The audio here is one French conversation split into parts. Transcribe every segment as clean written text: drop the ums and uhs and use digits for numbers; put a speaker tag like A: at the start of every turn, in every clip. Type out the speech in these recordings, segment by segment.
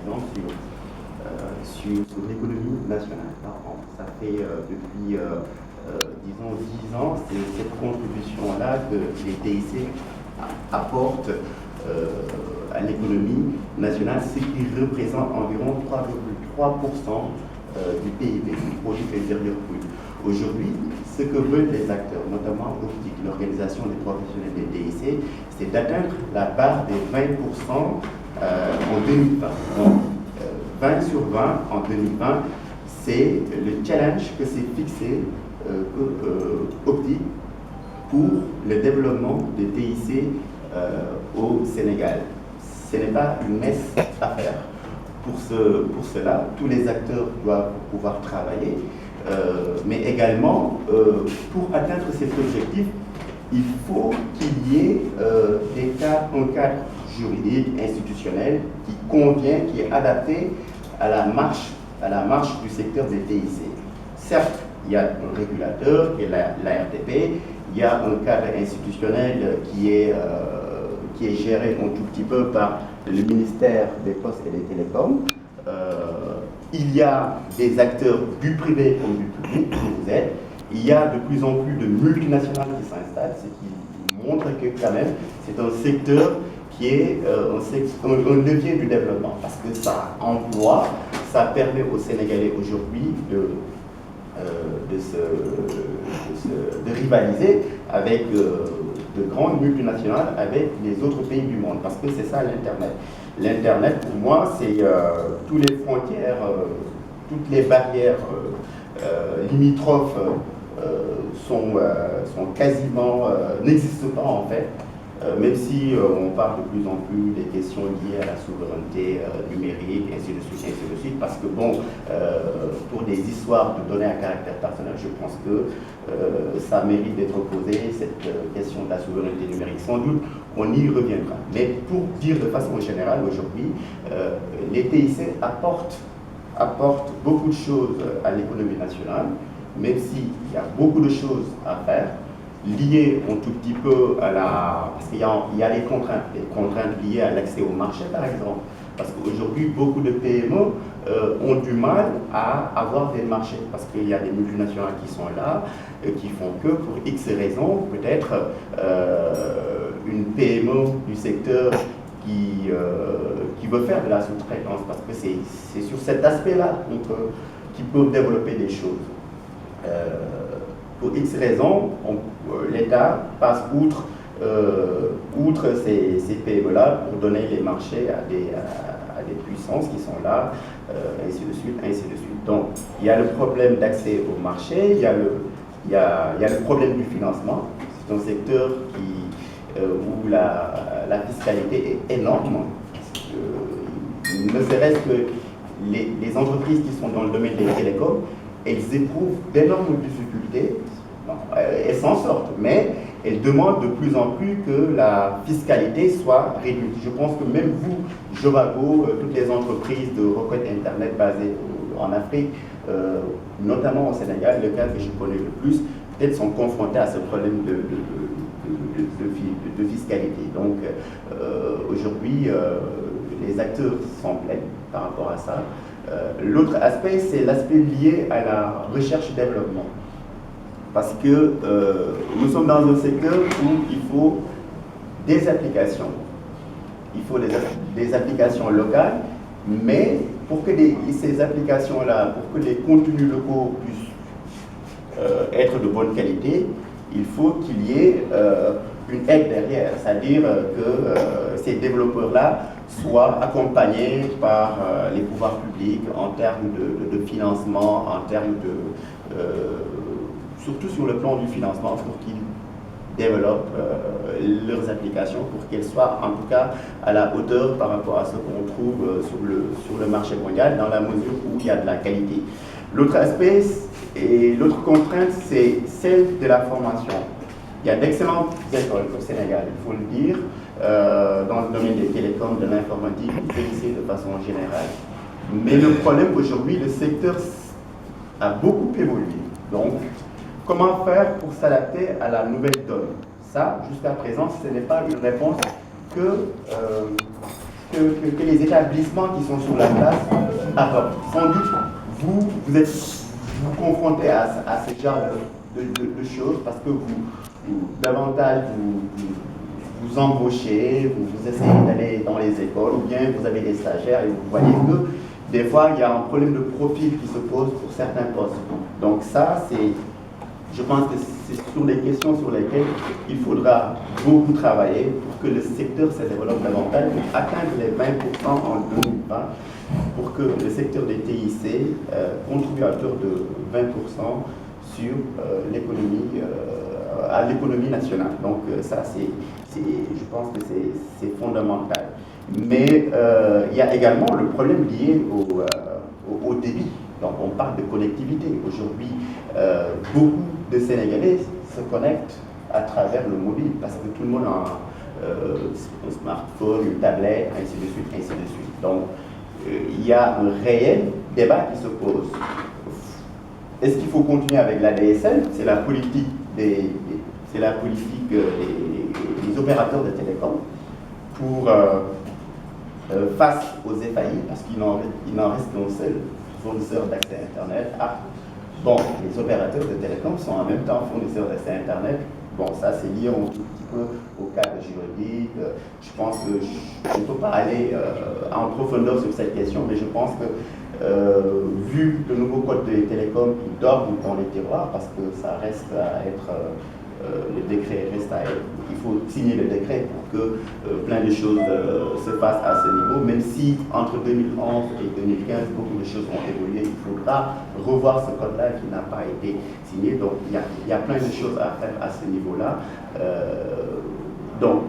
A: exemple, sur l'économie nationale. Ça fait depuis, disons, 10 ans, c'est cette contribution-là que les TIC apportent à l'économie nationale, ce qui représente environ 3,3% du PIB, du produit intérieur brut. Aujourd'hui, ce que veulent les acteurs, notamment l'organisation des professionnels des TIC, c'est d'atteindre la barre des 20% en 2020. Donc, 20 sur 20 en 2020, c'est le challenge que s'est fixé Optic pour le développement des TIC au Sénégal. Ce n'est pas une messe à faire. Pour cela, tous les acteurs doivent pouvoir travailler, mais également, pour atteindre cet objectif, il faut qu'il y ait un cadre juridique, institutionnel, qui convient, qui est adapté à la marche du secteur des TIC. Certes, il y a un régulateur qui est la RTP, il y a un cadre institutionnel qui est géré un tout petit peu par le ministère des Postes et des Télécoms. Il y a des acteurs du privé comme du public qui vous aident. Il y a de plus en plus de multinationales qui s'installent, ce qui montre que quand même c'est un secteur qui est un levier du développement, parce que ça emploie, ça permet aux Sénégalais aujourd'hui de rivaliser avec de grandes multinationales avec les autres pays du monde, parce que c'est ça l'Internet. L'Internet, pour moi, c'est toutes les frontières, toutes les barrières limitrophes sont quasiment, n'existent pas en fait, même si on parle de plus en plus des questions liées à la souveraineté numérique, ainsi de suite, parce que bon, pour des histoires de données à caractère personnel, je pense que ça mérite d'être posé, cette question de la souveraineté numérique. Sans doute, on y reviendra. Mais pour dire de façon générale, aujourd'hui, les TIC apportent beaucoup de choses à l'économie nationale, même s'il y a beaucoup de choses à faire, liées un tout petit peu à parce qu'il y a les contraintes liées à l'accès au marché, par exemple. Parce qu'aujourd'hui, beaucoup de PME ont du mal à avoir des marchés, parce qu'il y a des multinationales qui sont là, qui font que, pour X raisons, peut-être une PME du secteur qui veut faire de la sous-traitance, parce que c'est sur cet aspect-là qu'ils peuvent développer des choses. Pour X raisons, l'État passe outre ces PME-là pour donner les marchés à des puissances qui sont là, ainsi de suite, ainsi de suite. Donc, il y a le problème d'accès au marché, il y a le problème du financement. C'est un secteur où la fiscalité est énorme. Ne serait-ce que les entreprises qui sont dans le domaine des télécoms, elles éprouvent d'énormes difficultés. Elles s'en sortent, mais elles demandent de plus en plus que la fiscalité soit réduite. Je pense que même vous, Jovago, toutes les entreprises de requête Internet basées en Afrique, notamment au Sénégal, le cas que je connais le plus, peut-être sont confrontés à ce problème de fiscalité. Donc aujourd'hui, les acteurs s'en plaignent par rapport à ça. L'autre aspect, c'est l'aspect lié à la recherche-développement. Parce que nous sommes dans un secteur où il faut des applications. Il faut des applications locales, mais pour que ces applications-là, pour que les contenus locaux puissent être de bonne qualité, il faut qu'il y ait une aide derrière, c'est-à-dire que ces développeurs-là soient accompagnés par les pouvoirs publics en termes de financement, en termes surtout sur le plan du financement, pour qu'ils développent leurs applications, pour qu'elles soient en tout cas à la hauteur par rapport à ce qu'on trouve sur le marché mondial, dans la mesure où il y a de la qualité. L'autre aspect et l'autre contrainte, c'est celle de la formation. Il y a d'excellentes écoles au Sénégal, il faut le dire, dans le domaine des télécoms, de l'informatique, du lycée de façon générale. Mais le problème aujourd'hui, le secteur a beaucoup évolué. Donc, comment faire pour s'adapter à la nouvelle donne? Ça, jusqu'à présent, ce n'est pas une réponse que que les établissements qui sont sur la place apportent. Sans doute, vous êtes confrontés à ce genre de choses parce que davantage vous embauchez, vous essayez d'aller dans les écoles, ou bien vous avez des stagiaires et vous voyez que des fois il y a un problème de profil qui se pose pour certains postes. Donc ça, je pense que c'est sur les questions sur lesquelles il faudra beaucoup travailler pour que le secteur se développe davantage, pour atteindre les 20% en 2020, pour que le secteur des TIC contribue à hauteur de 20% sur à l'économie nationale. Donc ça, je pense que c'est fondamental. Mais il y a également le problème lié au débit. Donc on parle de connectivité. Aujourd'hui, beaucoup de Sénégalais se connectent à travers le mobile parce que tout le monde a un smartphone, une tablette, ainsi de suite, ainsi de suite. Donc il y a un réel débat qui se pose. Est-ce qu'il faut continuer avec la DSL? C'est la politique des opérateurs de télécom pour face aux FAI, parce qu'il n'en reste qu'un seul fournisseur d'accès Internet. Bon, les opérateurs de télécom sont en même temps fournisseurs d'accès Internet. Bon, ça c'est lié un tout petit peu au cadre juridique. Je pense que je ne peux pas aller en profondeur sur cette question, mais je pense que vu le nouveau code des télécoms, il dort dans les tiroirs parce que ça reste à être, le décret reste à être, il faut signer le décret pour que plein de choses se passent à ce niveau, même si entre 2011 et 2015, beaucoup de choses ont évolué, il faudra revoir ce code-là qui n'a pas été signé, donc il y a plein de choses à faire à ce niveau-là. Donc,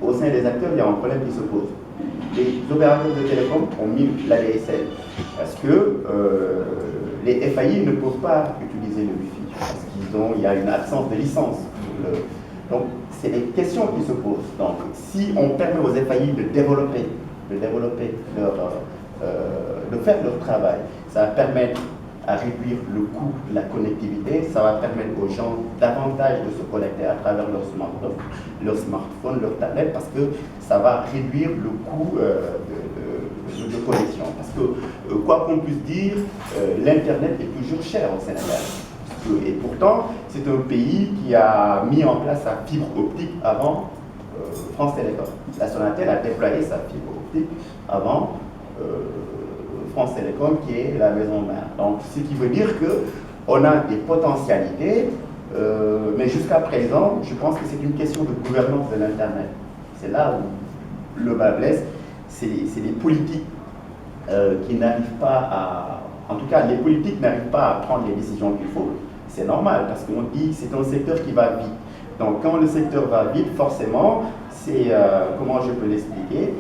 A: au sein des acteurs, il y a un problème qui se pose. Les opérateurs de télécom ont mis la DSL parce que les FAI ne peuvent pas utiliser le Wi-Fi parce qu'il y a une absence de licence. Donc, c'est des questions qui se posent. Donc, si on permet aux FAI de développer de faire leur travail, ça va permettre à réduire le coût de la connectivité, ça va permettre aux gens davantage de se connecter à travers leur smartphone, leur tablette, parce que ça va réduire le coût de connexion. Parce que, quoi qu'on puisse dire, l'Internet est toujours cher au Sénégal. Et pourtant, c'est un pays qui a mis en place sa fibre optique avant France Télécom. La Sonatel a déployé sa fibre optique avant France Télécom, qui est la maison mère. Donc, ce qui veut dire qu'on a des potentialités, mais jusqu'à présent, je pense que c'est une question de gouvernance de l'Internet. C'est là où le bas blesse. C'est les politiques qui n'arrivent pas à... En tout cas, les politiques n'arrivent pas à prendre les décisions qu'il faut. C'est normal, parce qu'on dit que c'est un secteur qui va vite. Donc, quand le secteur va vite, forcément, c'est... comment je peux l'expliquer?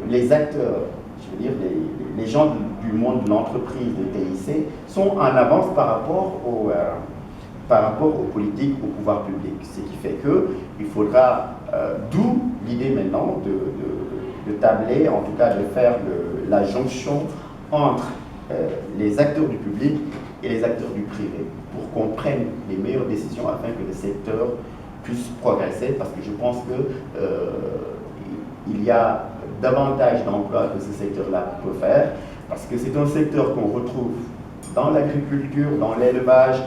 A: Les acteurs, je veux dire, les gens du monde de l'entreprise, de TIC, sont en avance par rapport aux politiques, au pouvoir public. Ce qui fait qu'il faudra, d'où l'idée maintenant de tabler, en tout cas de faire la jonction entre les acteurs du public et les acteurs du privé, pour qu'on prenne les meilleures décisions afin que le secteur puisse progresser, parce que je pense que il y a davantage d'emplois que ce secteur-là peut faire, parce que c'est un secteur qu'on retrouve dans l'agriculture, dans l'élevage,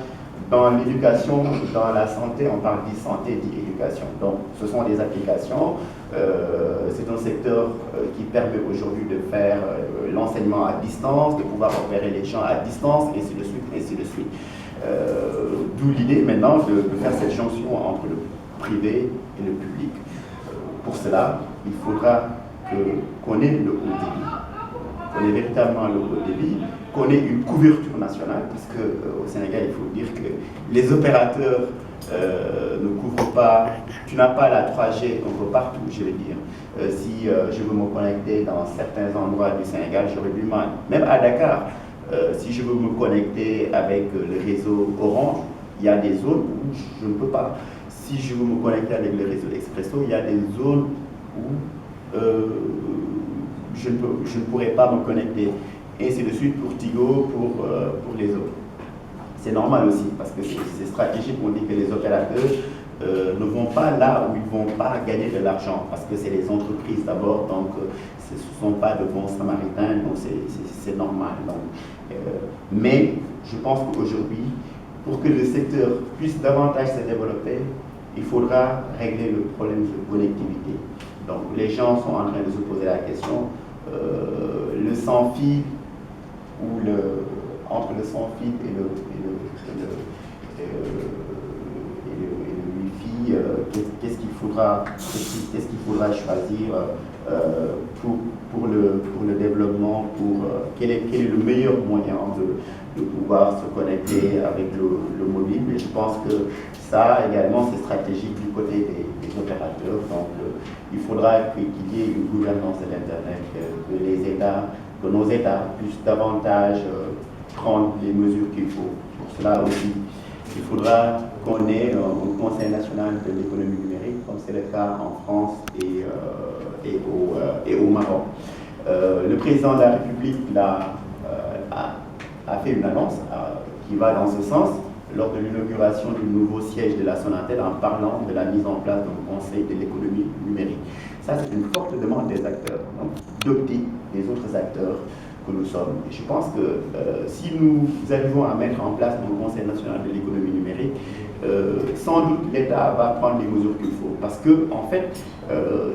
A: dans l'éducation, dans la santé. On parle d'e-santé, d'e-éducation. Donc, ce sont des applications. C'est un secteur qui permet aujourd'hui de faire l'enseignement à distance, de pouvoir opérer les gens à distance, et ainsi de suite, ainsi de suite. D'où l'idée maintenant de faire cette jonction entre le privé et le public. Pour cela, il faudra qu'on ait le haut débit, qu'on ait véritablement le haut débit, qu'on ait une couverture nationale, parce qu'au Sénégal, il faut dire que les opérateurs ne couvrent pas, tu n'as pas la 3G un peu partout, je vais dire. Si je veux me connecter dans certains endroits du Sénégal, j'aurais du mal. Même à Dakar, si je veux me connecter avec le réseau Orange, il y a des zones où je ne peux pas. Si je veux me connecter avec le réseau Expresso, il y a des zones où je ne pourrais pas me connecter. Et ainsi de suite pour Tigo, pour les autres. C'est normal aussi, parce que c'est stratégique. On dit que les opérateurs ne vont pas là où ils ne vont pas gagner de l'argent, parce que c'est les entreprises d'abord, donc ce ne sont pas de bons samaritains, donc c'est normal. Donc, mais je pense qu'aujourd'hui, pour que le secteur puisse davantage se développer, il faudra régler le problème de connectivité. Donc les gens sont en train de se poser la question, le sans-fil ou entre le sans-fil et le Wi-Fi, qu'est-ce qu'il faudra choisir pour le développement, quel est le meilleur moyen de pouvoir se connecter avec le mobile. Mais je pense que ça également c'est stratégique du côté des opérateurs. Donc il faudra qu'il y ait une gouvernance de l'Internet, que nos États puissent davantage prendre les mesures qu'il faut. Pour cela aussi, il faudra qu'on ait un Conseil national de l'économie numérique, comme c'est le cas en France et au Maroc. Le président de la République a fait une annonce qui va dans ce sens lors de l'inauguration du nouveau siège de la Sonatel en parlant de la mise en place d'un Conseil de l'économie numérique. Ça, c'est une forte demande des acteurs, d'optique des autres acteurs que nous sommes. Et je pense que si nous arrivons à mettre en place un Conseil national de l'économie numérique, sans doute l'État va prendre les mesures qu'il faut. Parce que, en fait,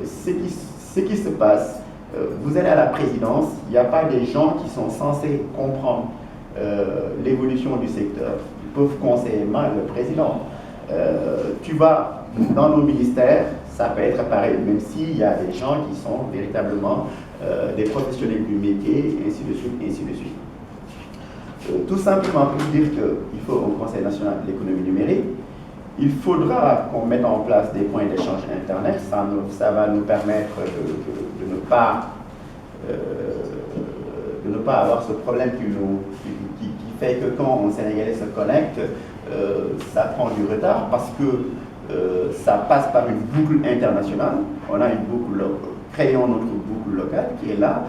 A: ce qui se passe, vous allez à la présidence, il n'y a pas des gens qui sont censés comprendre l'évolution du secteur. Ils peuvent conseiller mal le président. Tu vas dans nos ministères, ça peut être pareil, même s'il y a des gens qui sont véritablement des professionnels du métier, et ainsi de suite, et ainsi de suite. Tout simplement pour dire qu'il faut un Conseil national de l'économie numérique, il faudra qu'on mette en place des points d'échange Internet. Ça va nous permettre de ne pas avoir ce problème qui fait que quand un Sénégalais se connecte, ça prend du retard parce que ça passe par une boucle internationale. On a une boucle, créons notre boucle locale qui est là.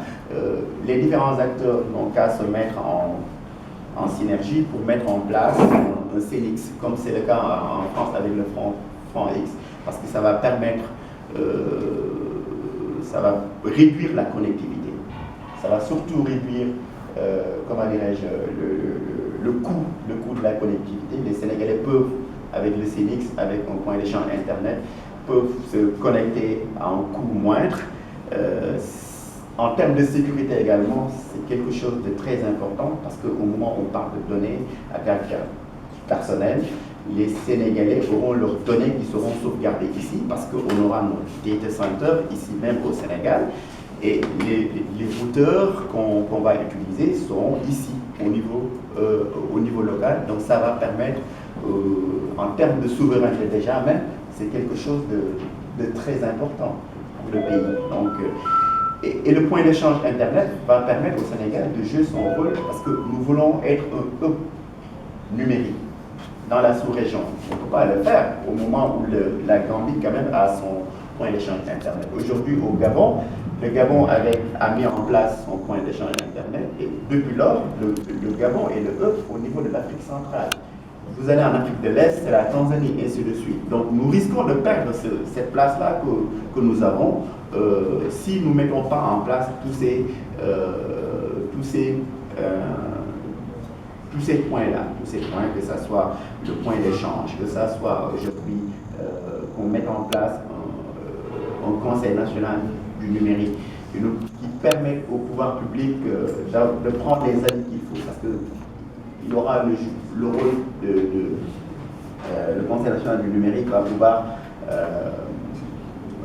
A: Les différents acteurs n'ont qu'à se mettre en synergie pour mettre en place un CNX, comme c'est le cas en France avec le franc X, parce que ça va permettre, ça va réduire la connectivité. Ça va surtout réduire, comment dirais-je, le coût de la connectivité. Les Sénégalais peuvent, avec le CNX, avec un point d'échange Internet, peuvent se connecter à un coût moindre. En termes de sécurité également, c'est quelque chose de très important parce qu'au moment où on parle de données à caractère personnel, les Sénégalais auront leurs données qui seront sauvegardées ici parce qu'on aura nos data centers ici même au Sénégal et les routeurs qu'on va utiliser seront ici au niveau local. Donc ça va permettre, en termes de souveraineté déjà même, c'est quelque chose de très important pour le pays. Donc, et le point d'échange Internet va permettre au Sénégal de jouer son rôle parce que nous voulons être un hub numérique dans la sous-région. On ne peut pas le faire au moment où la Gambie quand même a son point d'échange Internet. Aujourd'hui au Gabon, le Gabon a mis en place son point d'échange Internet et depuis lors, le Gabon est le hub au niveau de l'Afrique centrale. Vous allez en Afrique de l'Est, c'est la Tanzanie, et ainsi de suite. Donc nous risquons de perdre cette place-là que nous avons si nous ne mettons pas en place tous ces points-là, tous ces points, que ce soit le point d'échange, que ce soit aujourd'hui qu'on mette en place un Conseil national du numérique qui permet au pouvoir public de prendre les avis qu'il faut, parce qu'il aura le rôle le Conseil national du numérique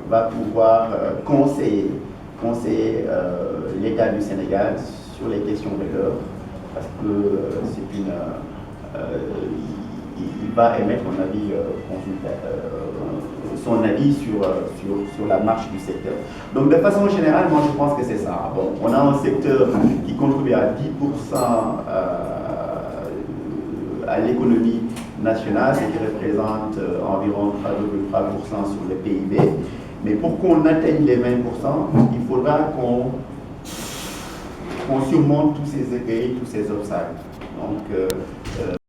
A: va pouvoir conseiller l'État du Sénégal sur les questions de l'heure, parce que il va émettre son avis sur la marche du secteur. Donc de façon générale, moi je pense que c'est ça. Bon, on a un secteur qui contribue à 10% à l'économie nationale, ce qui représente environ 3,3% sur le PIB. Mais pour qu'on atteigne les 20%, il faudra qu'on surmonte tous ces écueils, tous ces obstacles. Donc,